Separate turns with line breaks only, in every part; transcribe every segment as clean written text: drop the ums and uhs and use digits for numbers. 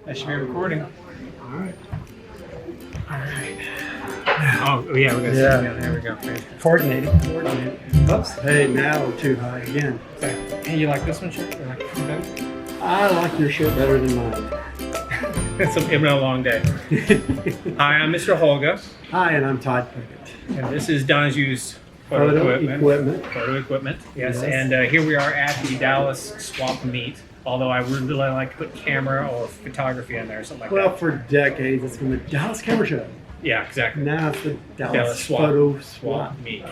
That should be recording.
All right.
All right. Oh, yeah, we got there we go.
Coordinating. Oops. Hey, now too high again.
Hey, you like this one, shirt? You like this one better?
I like your shirt better than mine.
It's been a long day. Hi, I'm Mr. Holga.
Hi, and I'm Todd Pickett.
And this is Donju's photo equipment. Photo equipment, yes. And here we are at the Dallas swap meet. Although I would really like to put camera or photography in there or something like
Well,
that.
for decades, it's been the Dallas Camera Show.
Yeah, exactly.
Now it's the Dallas
swap,
Photo
swap meet.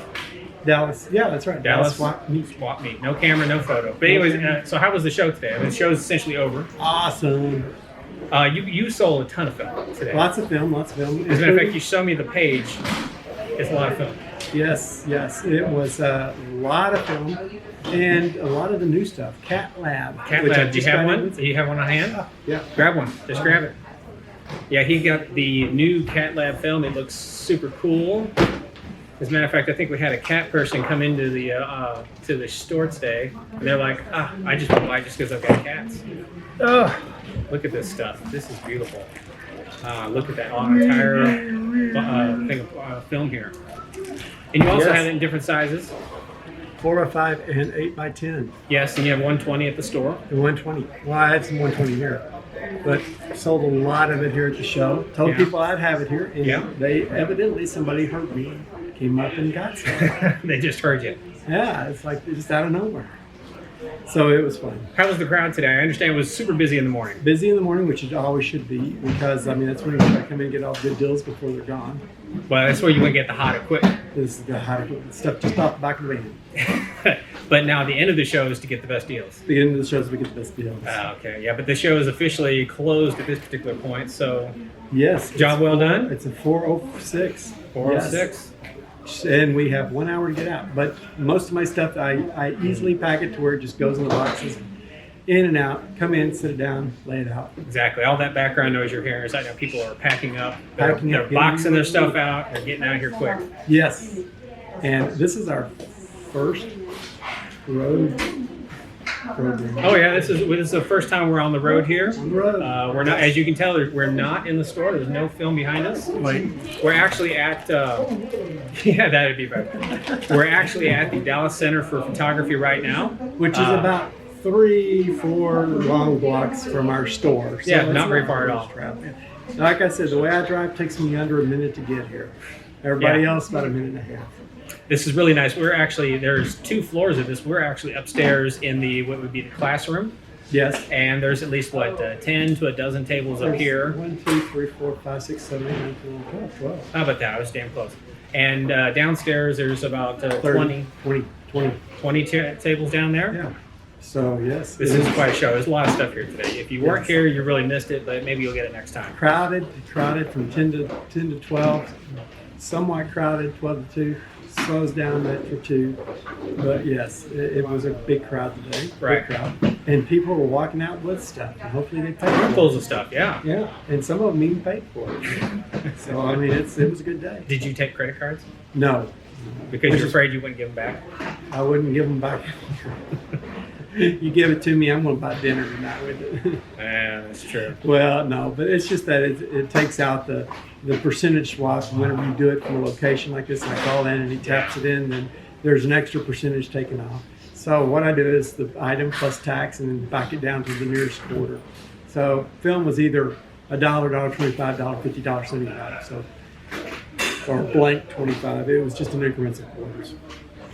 Dallas, yeah, that's right.
Dallas
swap meet.
Swap meet. No camera, no photo. But anyways, so how was the show today? I mean, the show's essentially over.
Awesome.
You sold a ton of film today.
Lots of film, lots of film.
As a matter of fact, you showed me the page. It's a lot of film.
Yes. It was a lot of film and a lot of the new stuff. Cat Lab.
Cat Lab. Do you have one? Do you have one on hand?
Yeah.
Grab one. Just grab it. Yeah, he got the new Cat Lab film. It looks super cool. As a matter of fact, I think we had a cat person come into the store today. And they're like, I just want to buy just because I've got cats. Oh, look at this stuff. This is beautiful. Look at that entire thing of film here. And you also have it in different sizes.
4x5 and 8x10.
Yes, and you have 120 at the store.
And 120. Well, I have some 120 here, but sold a lot of it here at the show. Told people I'd have it here, and they evidently somebody heard me, came up and got some.
They just heard you.
Yeah, it's like just out of nowhere. So it was fun.
How was the crowd today? I understand it was super busy in the morning.
Busy in the morning, which it always should be, because I mean that's when you try to come in and get all the good deals before they're gone.
Well, that's where you want to get the hot equipment.
This is the hot equipment stuff just off the back of the van.
But now the end of the show is to get the best deals.
The end of the show is we get the best deals.
Okay, yeah, but the show is officially closed at this particular point, so
yes,
job well done.
It's a 4:06.
4:06.
Yes. And we have 1 hour to get out. But most of my stuff, I easily pack it to where it just goes in the boxes, in and out. Come in, sit it down, lay it out.
Exactly. All that background noise you're hearing is I know people are packing up. They're
Up,
boxing their stuff out. They're getting out of here quick.
Yes. And this is our first road program.
Oh yeah, this is the first time we're on the road here.
On the road.
We're not, as you can tell, we're not in the store. There's no film behind us. We're actually at, yeah, that'd be better. We're actually at the Dallas Center for Photography right now,
which is about 3-4 long blocks from our store. So
yeah, not very far at all.
Like I said, the way I drive takes me under a minute to get here. Everybody else about a minute and a half.
This is really nice. We're actually, there's 2 floors of this. We're actually upstairs in what would be the classroom.
Yes.
And there's at least, 10 to a dozen tables up here.
1, 2, 3, 4, 5, 6, 7, 8, 9, 10, 11, 12.
How about that? I was damn close. And downstairs, there's about 20 tables down there.
Yeah. So, yes.
This is quite a show. There's a lot of stuff here today. If you weren't here, you really missed it, but maybe you'll get it next time.
Crowded from 10 to 12. Somewhat crowded, 12 to 2. Slows down that for 2. But yes, it was a big crowd today.
Right.
Big crowd. And people were walking out with stuff. And hopefully they paid for it.
Handfuls of stuff, yeah.
Yeah. And some of them even paid for it. So, I mean, it was a good day.
Did you take credit cards?
No.
Because you're afraid you wouldn't give them back?
I wouldn't give them back. You give it to me, I'm going to buy dinner tonight with it.
Yeah, that's true.
Well, no, but it's just that it takes out the percentage swaps whenever you do it from a location like this. And I call in and he taps it in, then there's an extra percentage taken off. So what I do is the item plus tax and then back it down to the nearest quarter. So film was either $1, $1.25, $50, $75. So, or blank 25. It was just in increments of quarters.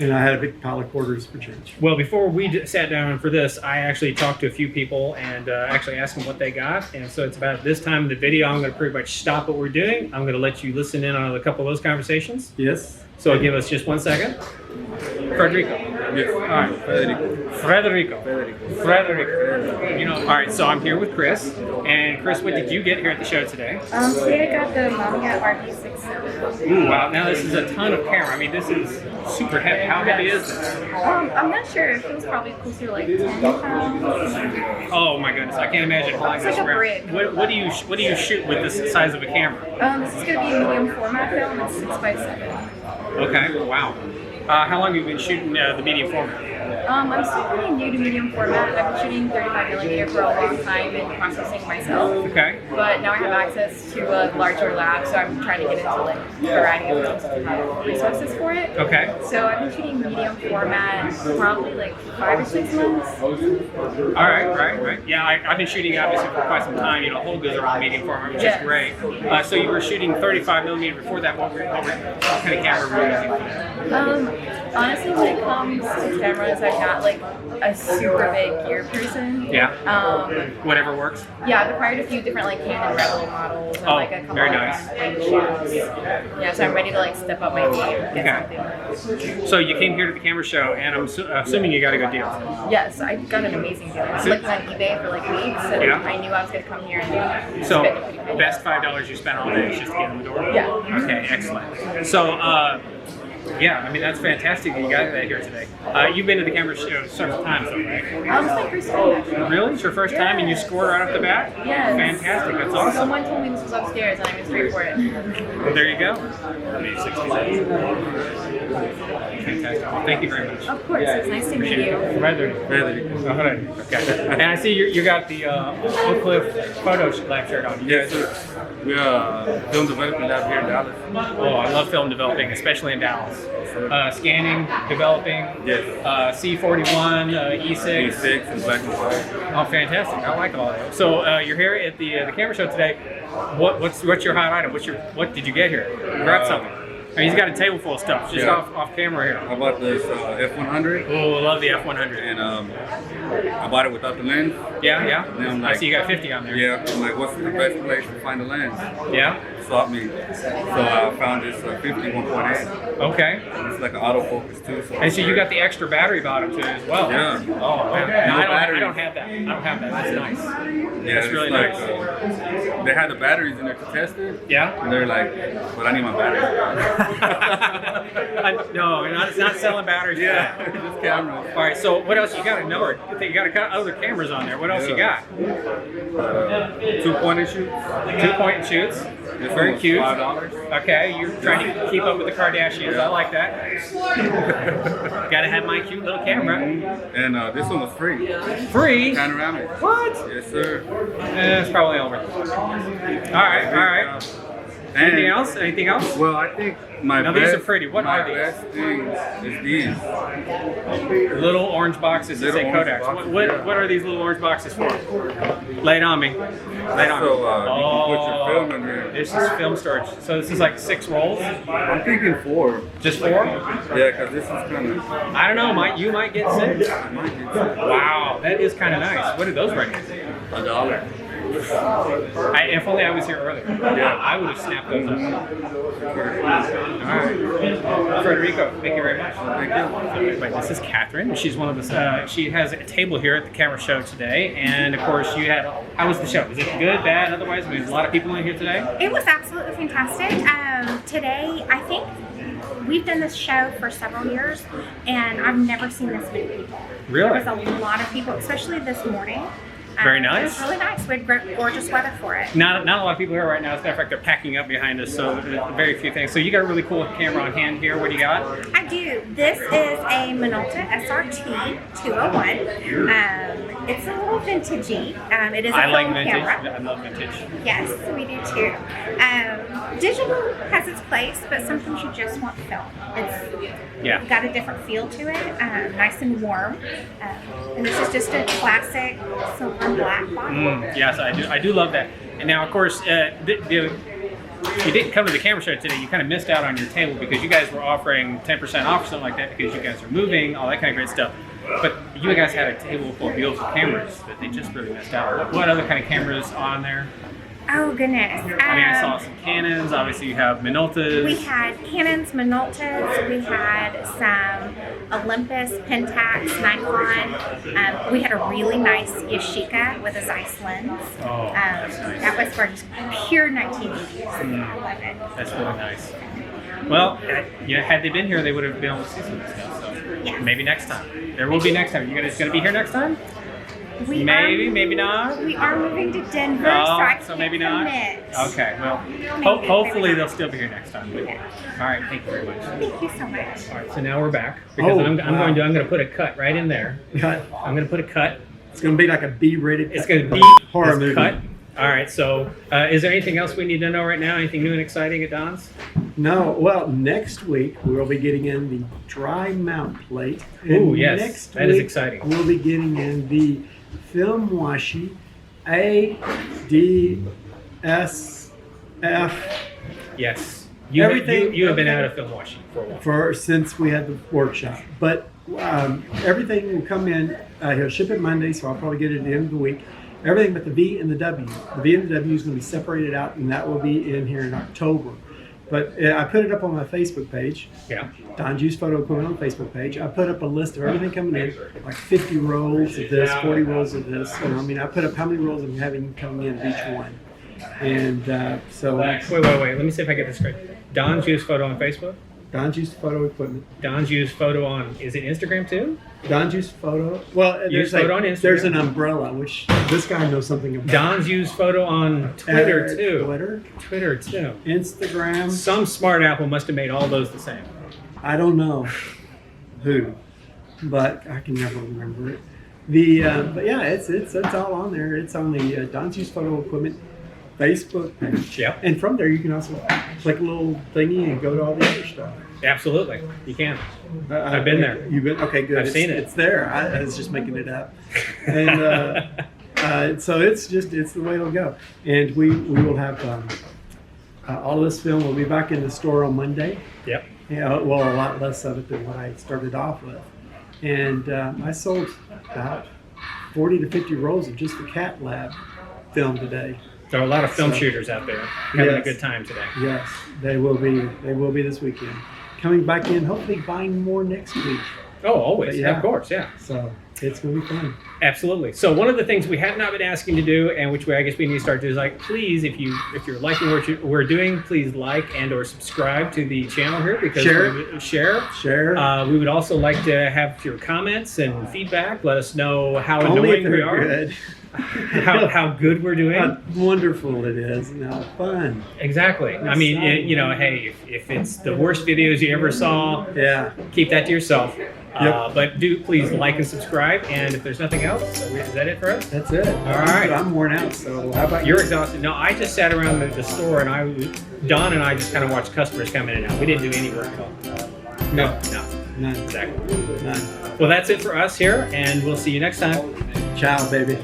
And I had a big pile of quarters for change.
Well, before we sat down for this, I actually talked to a few people and actually asked them what they got. And so it's about this time in the video, I'm going to pretty much stop what we're doing. I'm going to let you listen in on a couple of those conversations.
Yes.
So give us just 1 second. Federico.
Yes.
All right. Federico. You know. All right. So I'm here with Chris. And Chris, what did you get here at the show today?
Today I got the Mamiya RP67.
Ooh, wow. Now this is a ton of camera. I mean, this is super heavy. How heavy is this?
I'm not sure. It feels probably closer to like 10 pounds.
Oh my goodness, I can't imagine hauling
It's
this
like a
around.
brick.
What do you shoot with this size of a camera?
This is going to be a medium format film. It's 6x7.
Okay. Wow. How long have you been shooting the medium format?
I'm still pretty new to medium format. I've been shooting 35mm for a long time and processing myself.
Okay.
But now I have access to a larger lab, so I'm trying to get into like a variety of things to have resources for it.
Okay.
So I've been shooting medium format probably like 5 or 6 months.
All right. Yeah, I've been shooting obviously for quite some time. You know, Holgas are on medium format, which is great. So you were shooting 35mm before that. What kind of camera were you using for that?
Honestly, when it comes to cameras, I'm not like a super big gear person.
Yeah. Whatever works.
Yeah, I've acquired a few different like Canon Rebel models and like a couple
very
of
nice.
shoots. Yeah, so I'm ready to like step up my game. Get something.
So you came here to the camera show, and I'm assuming you got a good deal.
Yes, I got an amazing deal. I was looking on eBay for like weeks, and I knew I was going to come here and
So,
spend a pretty penny.
best $5 you spent all day is just to get in the door?
Yeah.
Okay, excellent. So, yeah, I mean, that's fantastic that you got that here today. You've been to the camera show several times, though, right?
It's my first time actually.
Really? It's your first time and you scored right off the bat?
Yes.
Fantastic, that's awesome.
Someone told me this was upstairs, and I went straight for it.
Well, there you go. Maybe 60 seconds. Fantastic. Well, thank you very much.
Of course, it's nice to meet you.
Okay. And I see you got the Oak Cliff photo lab shirt on.
Yes, sir. We are film development lab here in Dallas.
Oh, I love film developing, especially in Dallas. Scanning, developing,
Yes.
C41, E6.
E6 and black and white.
Oh, fantastic! I like all that. So you're here at the camera show today. What's your hot item? What did you get here? Grab something. I mean, he's got a table full of stuff just off camera here.
I bought this F100.
Oh, I love the F100.
And I bought it without the lens.
Yeah.
And I'm
I
like,
see you got 50 on there.
Yeah, I'm like, what's the best place to find the lens?
Yeah.
Swap me. So I found this 50 1.8.
Okay.
It's like an autofocus too.
And so you got the extra battery bottom too as well.
Yeah.
Oh, man.
Okay.
No, I
Batteries.
don't have that. I don't have that. That's nice.
Yeah,
That's
it's
really
like,
nice.
they had the batteries in there to test it.
Yeah.
And they're like, but I need my batteries.
No, it's not selling batteries.
Yeah, just cameras.
All right. So what else you got? You got other cameras on there. What else you got?
2-point shoots.
2-point and shoots.
This
Very
one was
cute.
$5.
Okay, you're trying to keep up with the Kardashians. I like that. Got to have my cute little camera.
And this one was free.
Free?
Panoramic.
What?
Yes, sir.
It's probably over. All right. Anything else? Anything else?
Well, I think my
Now,
best,
these are pretty. What
my
are these?
best things is these.
Little orange boxes that
Little
say
orange
Kodaks.
boxes,
What
yeah.
are these little orange boxes for? Lay it on me. Lay it on
So
me.
you can put your film in here.
This is film storage. So this is like 6 rolls?
I'm thinking 4.
Just 4?
Yeah, because this is kind of.
I don't know. You might get 6.
$1.
Wow, that is kind of nice. What are those right now? If only I was here earlier. Yeah, I would have snapped those up. All right. Federico, thank you very much. Thank you. Wait, this is Catherine. She's one of the. She has a table here at the camera show today, and of course, you had. How was the show? Was it good, bad, otherwise? I mean, there's a lot of people in here today.
It was absolutely fantastic. Today, I think we've done this show for several years, and I've never seen this many people.
Really?
There was a lot of people, especially this morning.
Very
It
nice.
was really nice. We had gorgeous weather for it.
Not a lot of people here right now. As a matter of fact, they're packing up behind us, so very few things. So you got a really cool camera on hand here. What do you got?
I do. This is a Minolta SRT 201. It's a little vintagey. It is a
I like
film
vintage.
camera.
I love vintage.
Yes, we do too. Digital has its place, but sometimes you just want film. It's got a different feel to it, nice and warm. And this is just a classic silver and black bottle.
Yes, I do love that. And now, of course, if you didn't come to the camera show today, you kind of missed out on your table because you guys were offering 10% off or something like that because you guys are moving, all that kind of great stuff. But you guys had a table full of beautiful cameras that they just really missed out on. What other kind of cameras on there?
Oh, goodness.
I mean, I saw some Canons. Obviously, you have Minoltas.
We had Canons, Minoltas. We had some Olympus, Pentax, Nikon. We had a really nice Yashica with a Zeiss lens.
Oh, that's nice.
That was for pure 1980s. I love it.
That's really nice. Well, had they been here, they would have been able to see some of this stuff. So
Yeah.
maybe next time. There will be next time. You guys going to be here next time? Maybe not.
We are moving to Denver,
Oh,
so I
so
can't
maybe not?
commit.
Okay, well,
Maybe,
hopefully
maybe
they'll
not.
still be here next time. But,
Yeah.
all right, thank you very much.
Thank you so much.
All right, so now we're back because
Oh,
I'm
wow.
going to put a cut right in there.
Cut.
I'm going to put a cut.
It's going to be like a B-rated.
It's going to be
horror
this
movie.
cut. All right, so is there anything else we need to know right now? Anything new and exciting at Don's?
No, well, next week we'll be getting in the dry mount plate.
Ooh,
And
yes,
next
that is
week,
exciting.
We'll be getting in the film washi ADSF
Yes.
Everything-
You have been out of film washing for a while.
since we had the workshop. But everything will come in. He'll ship it Monday, so I'll probably get it at the end of the week. Everything but the V and the W. The V and the W is going to be separated out, and that will be in here in October. But I put it up on my Facebook page.
Yeah.
Don Juice Photo Equipment on the Facebook page. I put up a list of everything coming in, like 50 rolls of this, 40 rolls of this. And I mean, I put up how many rolls I'm having coming in of each one. And so
Wait. Let me see if I get this right. Don's Use Photo on Facebook.
Don Juice Photo Equipment.
Don's Use Photo on, is it Instagram too?
Don Juice Photo. Well,
Use Photo on Instagram.
there's an umbrella, which this guy knows something about.
Don's Use Photo on Twitter too.
Twitter,
too.
Instagram.
Some smart apple must have made all those the same.
I don't know who, but I can never remember it. But yeah, it's all on there. It's on the Don's Use Photo Equipment Facebook page.
Yep.
And from there, you can also click a little thingy and go to all the other stuff.
Absolutely. You can. I've been there.
You've been okay. Good.
I've seen it.
It's there. I was just making it up, and so it's the way it'll go. And we will have all of this film will be back in the store on Monday.
Yep.
Well, a lot less of it than what I started off with, and I sold about 40 to 50 rolls of just the Cat Lab film today.
There are a lot of film
So-
shooters out there having a
Yes.
good time today.
Yes, they will be. They will be this weekend. Coming back in, hopefully buying more next week.
Oh, always.
Yeah.
Of course, yeah.
So it's going to be fun.
Absolutely. So one of the things we have not been asking to do, and which I guess we need to start doing, is like, please, if you're liking what we're doing, please like and or subscribe to the channel here because share. We would also like to have your comments and feedback. Let us know how
Only if
annoying we
they're
are,
good.
how good we're doing.
How wonderful it is and how fun.
Exactly. I mean, hey, if it's the worst videos you ever saw,
Yeah.
keep that to yourself.
Yep.
But do please like and subscribe. And if there's nothing else, is that it for us?
That's it.
All right.
I'm worn out. So how about
You're
you?
exhausted. No, I just sat around the store and Don and I just kind of watched customers come in and out. We didn't do any work at all. No.
None.
Exactly.
None.
Well, that's it for us here, and we'll see you next time.
Ciao, baby.